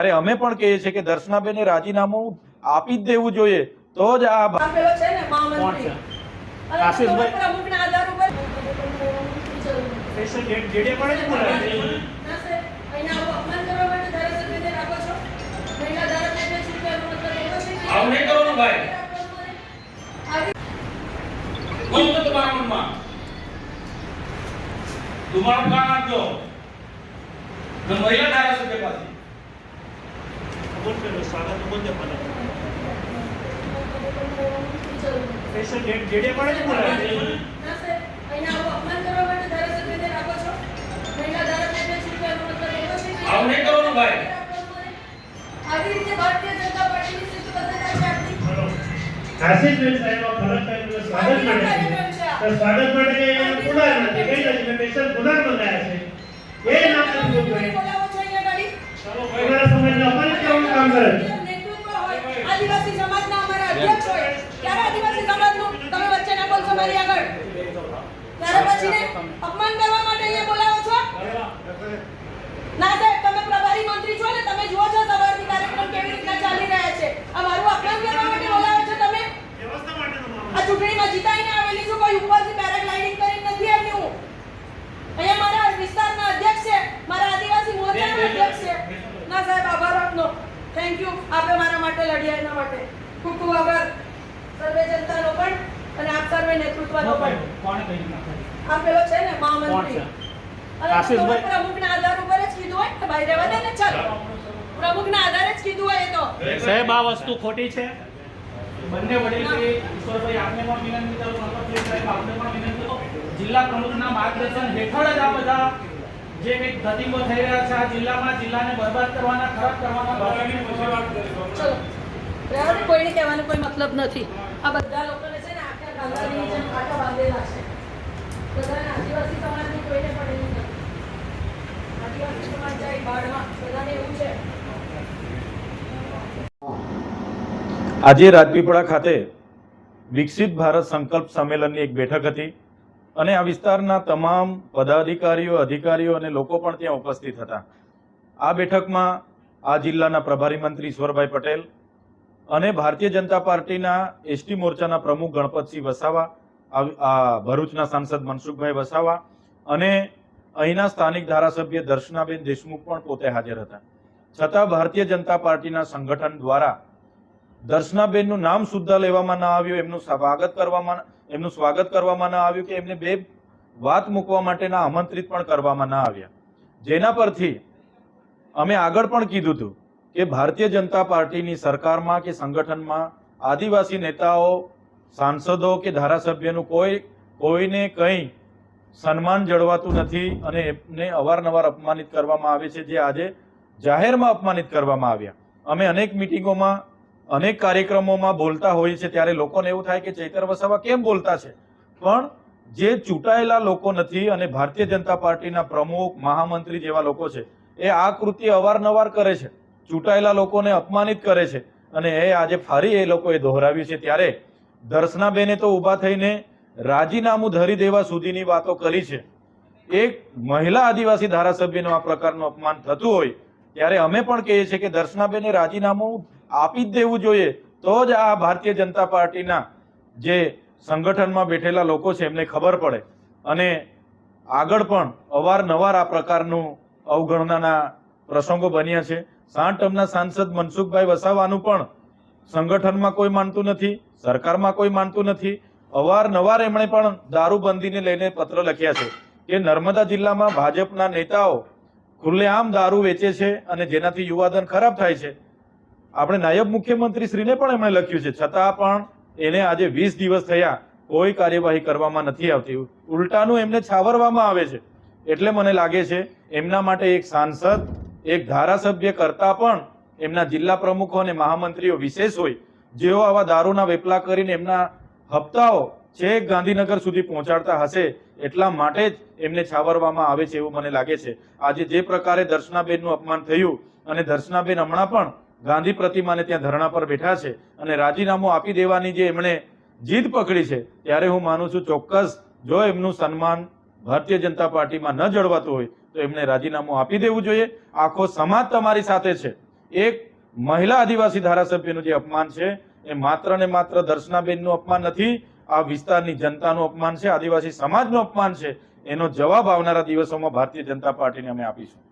अरे અમે પણ કહીએ છીએ કે દર્શનાબેને રાજીનામું આપી જ દેવું જોઈએ તો જ આ પેલો છે ને મહામંત્રી આશીષભાઈ પ્રમુખના આધાર ઉપર સ્પેશિયલ જેડે મળે છે બોલાવે છે ના સર અહીંયા આવું અપમાન કરવા માટે ધારાસભ્યને રાખો છો મહિલા ધારાસભ્ય છે તેનો મતલબ એવો છે કે આવું નહીં કરવાનું ભાઈ કોણ તો તમારા મનમાં તમારું કામ આપજો મહિલા ધારાસભ્ય પાસે બોલ પેલો સ્વાગત બોલ દે પહેલા સ્પેશિયલ જેડે મળે છે બોલાવે છે ના સર અહીંયા આવું અપમાન કરવા માટે ધારાસભ્યને રાખો છો મહિલા ધારાસભ્ય છે તેનો મતલબ એવો છે કે આવું નહીં કરવાનું ભાઈ આવી રીતે ભારતીય જનતા પાર્ટીની શિસ્તબદ્ધતા છે આપણી આશીષભાઈ સાહેબ ફરજ કરીને સ્વાગત માટે તો સ્વાગત માટે કે પુનઃ નથી કઈ નથી સ્પેશિયલ પુનઃ મંગાયા છે એ નામ નથી બોલાવો છો અહીંયા ગાડી ચાલો અમારા સમાજને અપમાનિત કરવાનું કામ કરે છે નેતૃત્વ હોય આદિવાસી સમાજના અમારા અધ્યક્ષ હોય ત્યારે આદિવાસી સમાજનું તમે વચ્ચે ના બોલશો મારી આગળ ત્યારે પછી ને અપમાન કરવા માટે અહીંયા બોલાવો છો ના સાહેબ તમે પ્રભારી મંત્રી છો ને તમે જુઓ છો સવારથી કાર્યક્રમ કેવી રીતના ચાલી રહ્યા છે આ મારું અપમાન કરવા માટે બોલાવો છો તમે વ્યવસ્થા માટેનો મામલો આ ચૂંટણીમાં જીતાઈને આવેલી છું કોઈ ઉપરથી પેરાગ્લાઇડિંગ કરીને નથી આવી હું અહીંયા મારા વિસ્તારના અધ્યક્ષ છે મારા આદિવાસી મોરચાના અધ્યક્ષ છે ના સાહેબ આભાર આપનો થેન્ક યુ આપે મારા માટે લડ્યા એના માટે ખૂબ ખૂબ આભાર સર્વે જનતાનો પણ અને આપ સર્વે નેતૃત્વનો પણ કોણ કહી નાખે આ પેલો છે ને કોણ મહામંત્રી છે? અને આશીષભાઈ પ્રમુખના આધાર ઉપર જ કીધું હોય કે ભાઈ રહેવા દે ને ચાલો પ્રમુખના આધારે જ કીધું હોય એ તો સાહેબ આ વસ્તુ ખોટી છે બંને વડીલશ્રી ઈશ્વરભાઈ આપને પણ વિનંતી કરું નંબર સાહેબ આપને પણ વિનંતી કરું જિલ્લા પ્રમુખના માર્ગદર્શન હેઠળ જ આ બધા જે કંઈક ધતિંગો થઈ રહ્યા છે આ જિલ્લામાં જિલ્લાને બરબાદ કરવાના ખરાબ કરવાના ભાષાની પછી વાત કરીશું ચલો રહેવા દે કોઈને કહેવાનો કોઈ મતલબ નથી આ બધા લોકોને છે ને આખા ગાંધાની જેમ આટા બાંધેલા છે બધાને આદિવાસી સમાજની કોઈને પણ એવી નથી આદિવાસી સમાજ જાય બાળમાં બધાને એવું છે આજે રાજપીપળા ખાતે વિકસિત ભારત સંકલ્પ સંમેલનની એક બેઠક હતી અને આ વિસ્તારના તમામ પદાધિકારીઓ અધિકારીઓ અને લોકો પણ ત્યાં ઉપસ્થિત હતા આ બેઠકમાં આ જિલ્લાના પ્રભારી મંત્રી ઈશ્વરભાઈ પટેલ અને ભારતીય જનતા પાર્ટીના એસટી મોરચાના પ્રમુખ ગણપતસિંહ વસાવા આ ભરૂચના સાંસદ મનસુખભાઈ વસાવા અને અહીંના સ્થાનિક ધારાસભ્ય દર્શનાબેન દેશમુખ પણ પોતે હાજર હતા છતાં ભારતીય જનતા પાર્ટીના સંગઠન દ્વારા દર્શનાબેનનું નામ સુદ્ધા લેવામાં ના આવ્યું એમનું સ્વાગત કરવામાં ના આવ્યું કે એમને બે વાત મૂકવા માટેના આમંત્રિત પણ કરવામાં ના આવ્યા જેના પરથી અમે આગળ પણ કીધું હતું કે ભારતીય જનતા પાર્ટીની સરકારમાં કે સંગઠનમાં આદિવાસી નેતાઓ સાંસદો કે ધારાસભ્યનું કોઈને કંઈ સન્માન જળવાતું નથી અને એમને અવારનવાર અપમાનિત કરવામાં આવે છે જે આજે જાહેરમાં અપમાનિત કરવામાં આવ્યા અમે અનેક મિટિંગોમાં અનેક કાર્યક્રમોમાં બોલતા હોઈએ છીએ ત્યારે લોકોને એવું થાય કે ચૈતર વસાવા કેમ બોલતા છે પણ જે ચૂંટાયેલા લોકો નથી અને ભારતીય જનતા પાર્ટીના પ્રમુખ મહામંત્રી જેવા લોકો છે એ આ કૃત્ય અવારનવાર કરે છે ચૂંટાયેલા લોકોને અપમાનિત કરે છે અને એ આજે ફરી એ લોકોએ દોહરાવ્યું છે ત્યારે દર્શનાબેને તો ઊભા થઈને રાજીનામું ધરી દેવા સુધીની વાતો કરી છે એક મહિલા આદિવાસી ધારાસભ્યનું આ પ્રકારનું અપમાન થતું હોય ત્યારે અમે પણ કહીએ છીએ કે દર્શનાબેને રાજીનામું આપી જ દેવું જોઈએ તો જ આ ભારતીય જનતા પાર્ટીના જે સંગઠનમાં બેઠેલા લોકો છે એમને ખબર પડે અને આગળ પણ અવારનવાર આ પ્રકારનું અવગણનાના પ્રસંગો બન્યા છે 60 ટર્મના સાંસદ મનસુખભાઈ વસાવાનું પણ સંગઠનમાં કોઈ માનતું નથી સરકારમાં કોઈ માનતું નથી અવારનવાર એમણે પણ દારૂબંધીને લઈને પત્ર લખ્યા છે કે નર્મદા જિલ્લામાં ભાજપના નેતાઓ ખુલ્લેઆમ દારૂ વેચે છે અને જેનાથી યુવાધન ખરાબ થાય છે આપણે નાયબ મુખ્યમંત્રી શ્રીને પણ એમણે લખ્યું છે છતાં પણ એને આજે 20 દિવસ થયા કોઈ કાર્યવાહી કરવામાં નથી આવતી ઉલટાનું એમને છાવરવામાં આવે છે એટલે મને લાગે છે એમના માટે એક સાંસદ એક ધારાસભ્ય કરતા પણ એમના જિલ્લા પ્રમુખો અને મહામંત્રીઓ વિશેષ હોય જેઓ આવા દારૂના વેપલા કરીને એમના હપ્તાઓ છેક ગાંધીનગર સુધી પહોંચાડતા હશે એટલા માટે જ એમને છાવરવામાં આવે છે એવું મને લાગે છે આજે જે પ્રકારે દર્શનાબેનનું અપમાન થયું અને દર્શનાબેન હમણાં પણ ગાંધી પ્રતિમાને ત્યાં ધરણા પર બેઠા છે અને રાજીનામું આપી દેવાની જે એમણે જીદ પકડી છે ત્યારે હું માનું છું ચોક્કસ જો એમનું સન્માન ભારતીય જનતા પાર્ટીમાં ન જળવાતું હોય તો એમને રાજીનામું આપી દેવું જોઈએ. આખો સમાજ તમારી સાથે છે. એક મહિલા આદિવાસી ધારાસભ્યનું જે અપમાન છે એ માત્ર ને માત્ર દર્શનાબેનનું અપમાન નથી, આ વિસ્તારની જનતાનું અપમાન છે, આદિવાસી સમાજનું અપમાન છે. એનો જવાબ આવનારા દિવસોમાં ભારતીય જનતા પાર્ટીને અમે આપીશું.